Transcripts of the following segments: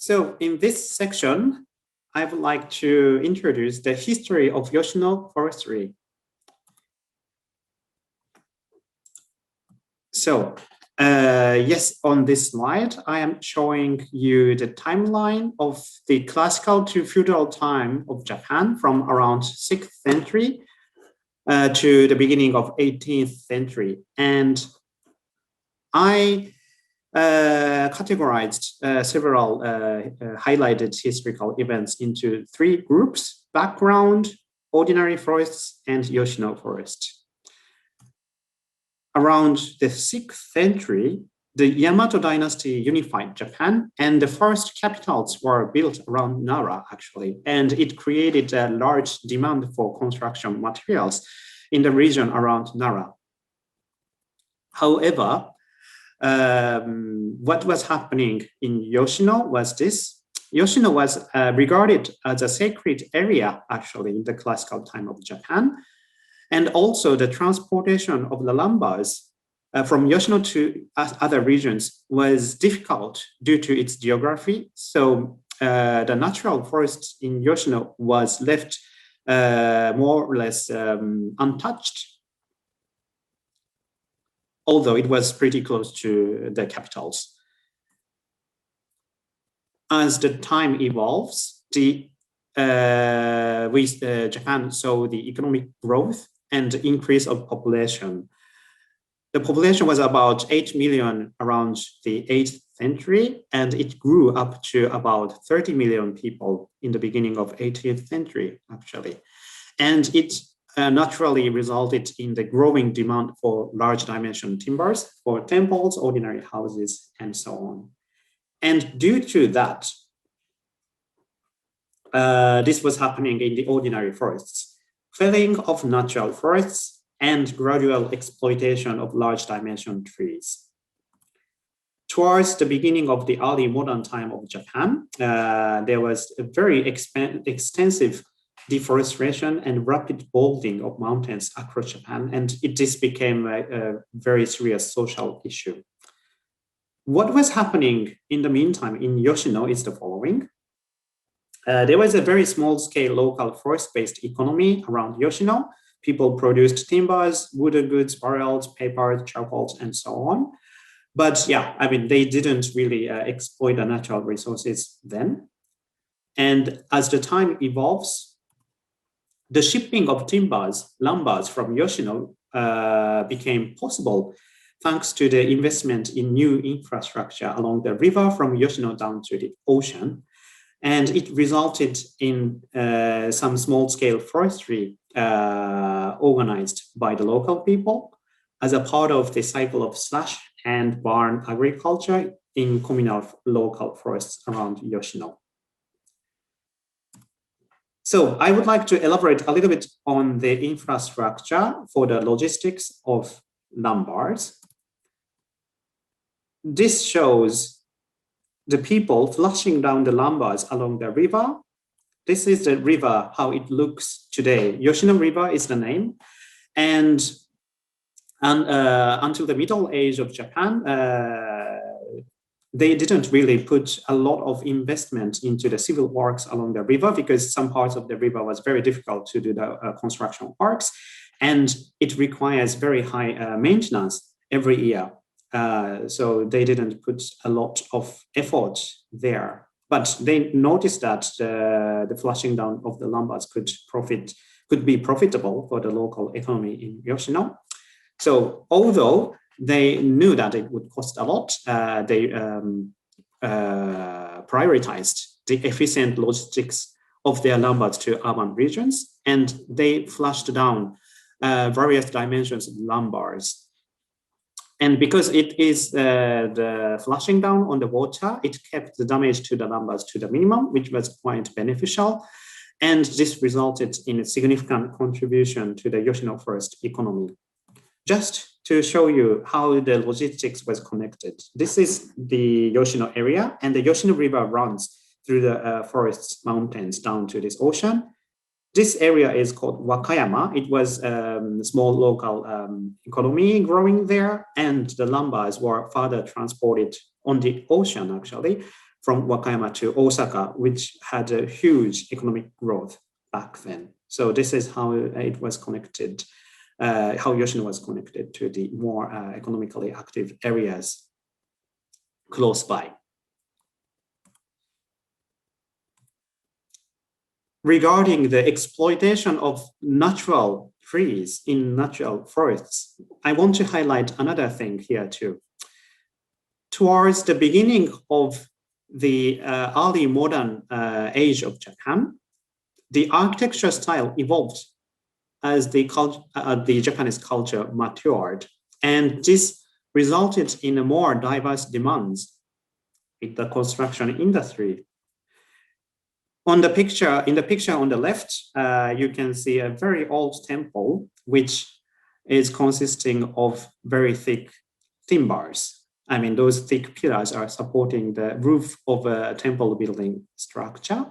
So in this section, I would like to introduce the history of Yoshino Forestry. So yes, on this slide, I am showing you the timeline of the classical to feudal time of Japan from around 6th century to the beginning of 18th century. And I categorized several highlighted historical events into 3 groups: background, ordinary forests, and Yoshino forest. Around the 6th century, the Yamato dynasty unified Japan, and the first capitals were built around Nara, actually, and it created a large demand for construction materials in the region around Nara. However, what was happening in Yoshino was this. Yoshino was regarded as a sacred area, actually, in the classical time of Japan. And also the transportation of the lumbars from Yoshino to other regions was difficult due to its geography. So the natural forest in Yoshino was left more or less untouched, although it was pretty close to the capitals. As the time evolves, Japan saw the economic growth and increase of population. The population was about 8 million around the 8th century, and it grew up to about 30 million people in the beginning of 18th century, actually. And it naturally resulted in the growing demand for large dimension timbers for temples, ordinary houses, and so on. And due to that, this was happening in the ordinary forests. Felling of natural forests and gradual exploitation of large dimension trees. Towards the beginning of the early modern time of Japan, there was a very extensive deforestation and rapid balding of mountains across Japan, and this became a very serious social issue. What was happening in the meantime in Yoshino is the following. There was a very small-scale local forest-based economy around Yoshino. People produced timbers, wooden goods, barrels, paper, charcoals, and so on. But yeah, I mean, they didn't really exploit the natural resources then. And as the time evolves, the shipping of timbers, lumbars from Yoshino became possible thanks to the investment in new infrastructure along the river from Yoshino down to the ocean. And it resulted in some small-scale forestry organized by the local people as a part of the cycle of slash and barn agriculture in communal local forests around Yoshino. So I would like to elaborate a little bit on the infrastructure for the logistics of lumbars. This shows the people flushing down the lumbars along the river. This is the river, how it looks today. Yoshino River is the name. And until the middle age of Japan, they didn't really put a lot of investment into the civil works along the river because some parts of the river was very difficult to do the construction works. And it requires very high maintenance every year. So they didn't put a lot of effort there, but they noticed that the flushing down of the lumbars could be profitable for the local economy in Yoshino. So although they knew that it would cost a lot, they prioritized the efficient logistics of their lumbars to urban regions, and they flushed down various dimensions of lumbars. And because it is the flushing down on the water, it kept the damage to the lumbars to the minimum, which was quite beneficial. And this resulted in a significant contribution to the Yoshino forest economy. Just to show you how the logistics was connected. This is the Yoshino area, and the Yoshino River runs through the forests, mountains down to this ocean. This area is called Wakayama. It was a small local economy growing there, and the lumbars were further transported on the ocean, actually, from Wakayama to Osaka, which had a huge economic growth back then. So this is how it was connected, how Yoshino was connected to the more economically active areas close by. Regarding the exploitation of natural trees in natural forests, I want to highlight another thing here too. Towards the beginning of the early modern age of Japan, the architecture style evolved as the Japanese culture matured, and this resulted in a more diverse demands in the construction industry. In the picture on the left, you can see a very old temple, which is consisting of very thick timbers. I mean, those thick pillars are supporting the roof of a temple building structure.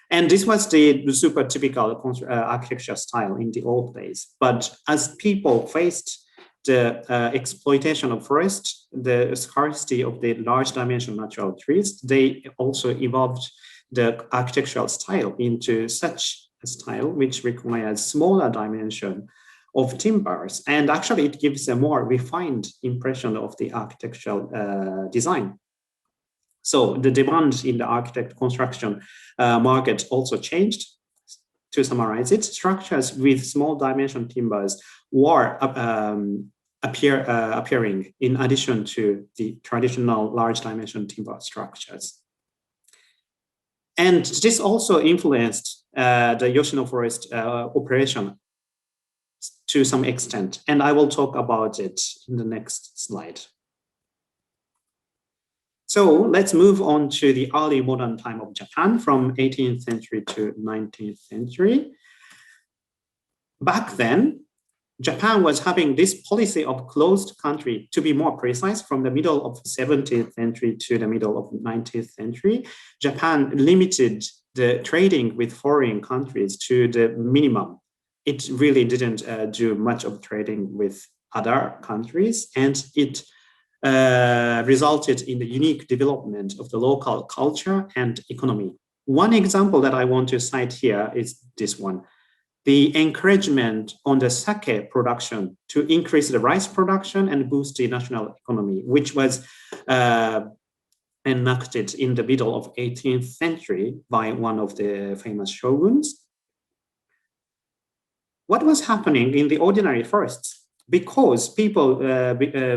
And this was the super typical architecture style in the old days. But as people faced the exploitation of forest, the scarcity of the large dimension natural trees, they also evolved the architectural style into such a style which requires smaller dimension of timbers. And actually it gives a more refined impression of the architectural design. So the demand in the architect construction market also changed. To summarize it, structures with small dimension timbers were appearing in addition to the traditional large dimension timber structures. And this also influenced the Yoshino forest operation to some extent. And I will talk about it in the next slide. So let's move on to the early modern time of Japan from 18th century to 19th century. Back then, Japan was having this policy of closed country. To be more precise, from the middle of 17th century to the middle of 19th century, Japan limited the trading with foreign countries to the minimum. It really didn't do much of trading with other countries, and it resulted in the unique development of the local culture and economy. One example that I want to cite here is this one. The encouragement on the sake production to increase the rice production and boost the national economy, which was enacted in the middle of 18th century by one of the famous shoguns. What was happening in the ordinary forests? Because people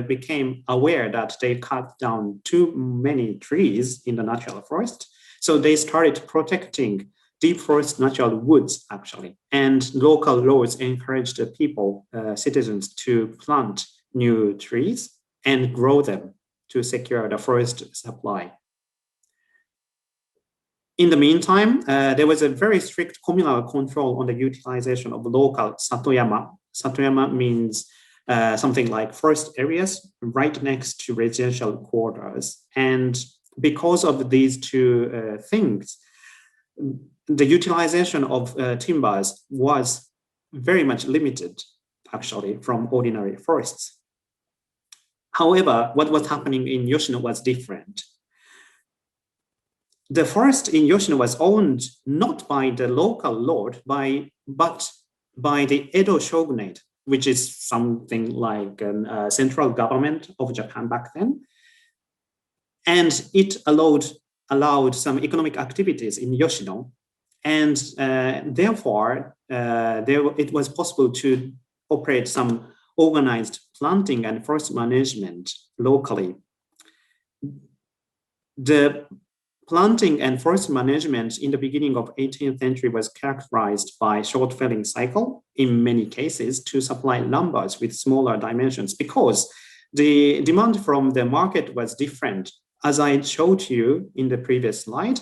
became aware that they cut down too many trees in the natural forest, so they started protecting deep forest natural woods, actually. And local laws encouraged the people, citizens, to plant new trees and grow them to secure the forest supply. In the meantime, there was a very strict communal control on the utilization of local satoyama. Satoyama means something like forest areas right next to residential quarters. And because of these two things, the utilization of timbers was very much limited, actually, from ordinary forests. However, what was happening in Yoshino was different. The forest in Yoshino was owned not by the local lord, but by the Edo shogunate, which is something like a central government of Japan back then. And it allowed some economic activities in Yoshino. And therefore, it was possible to operate some organized planting and forest management locally. The planting and forest management in the beginning of 18th century was characterized by short felling cycle in many cases to supply lumbers with smaller dimensions, because the demand from the market was different. As I showed you in the previous slide,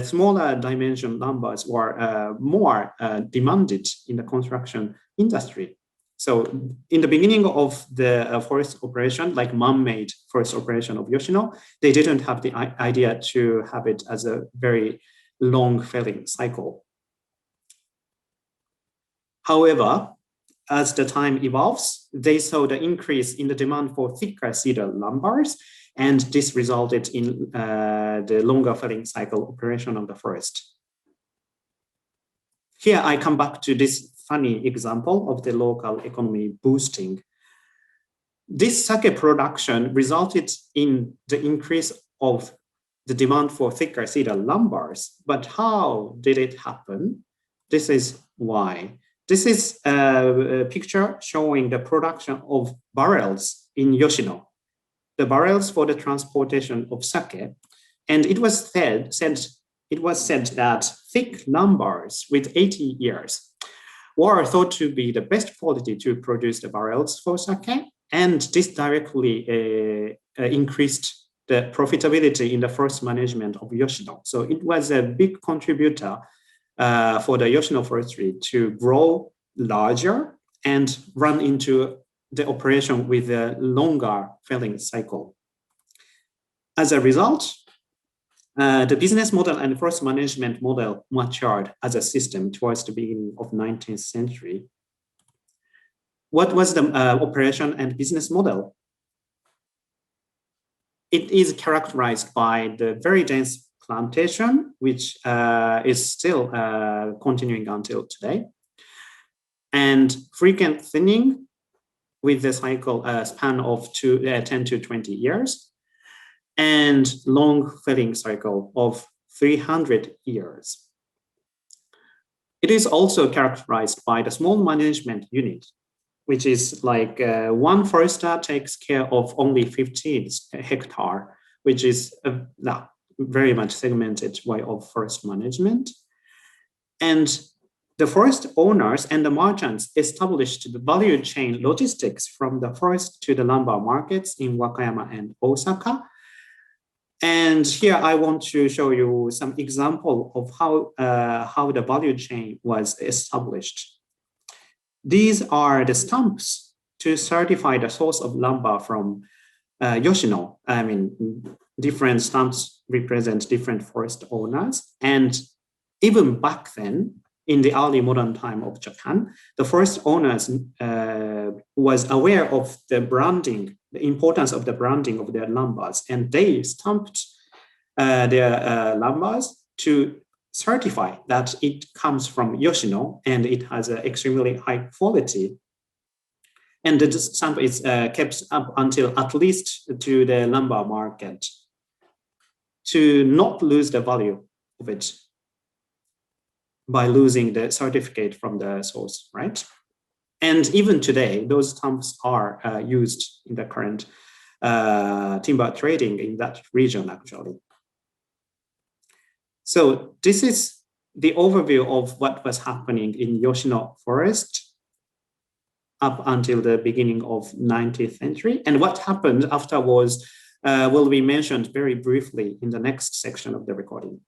smaller dimension lumbers were more demanded in the construction industry. So in the beginning of the forest operation, like man-made forest operation of Yoshino, they didn't have the idea to have it as a very long felling cycle. However, as the time evolves, they saw the increase in the demand for thicker cedar lumbers, And this resulted in the longer felling cycle operation of the forest. Here I come back to this funny example of the local economy boosting. This sake production resulted in the increase of the demand for thicker cedar lumbars. But how did it happen? This is why. This is a picture showing the production of barrels in Yoshino, the barrels for the transportation of sake. And it was said that thick lumbars with 80 years were thought to be the best quality to produce the barrels for sake. And this directly increased the profitability in the forest management of Yoshino. So it was a big contributor for the Yoshino forestry to grow larger and run into the operation with a longer felling cycle. As a result, the business model and forest management model matured as a system towards the beginning of 19th century. What was the operation and business model? It is characterized by the very dense plantation, which is still continuing until today, and frequent thinning with the cycle span of 10 to 20 years, and long felling cycle of 300 years. It is also characterized by the small management unit, which is like one forester takes care of only 15 hectares, which is a very much segmented way of forest management. And the forest owners and the merchants established the value chain logistics from the forest to the lumber markets in Wakayama and Osaka. And here I want to show you some example of how the value chain was established. These are the stamps to certify the source of lumber from Yoshino. I mean, different stamps represent different forest owners. And even back then, in the early modern time of Japan, the forest owners was aware of the branding, the importance of the branding of their lumbers, and they stamped their lumbers to certify that it comes from Yoshino and it has an extremely high quality. And the stamp is kept up until at least to the lumber market to not lose the value of it by losing the certificate from the source, right? And even today, those stamps are used in the current timber trading in that region, actually. So this is the overview of what was happening in Yoshino forest up until the beginning of 19th century. And what happened afterwards will be mentioned very briefly in the next section of the recording.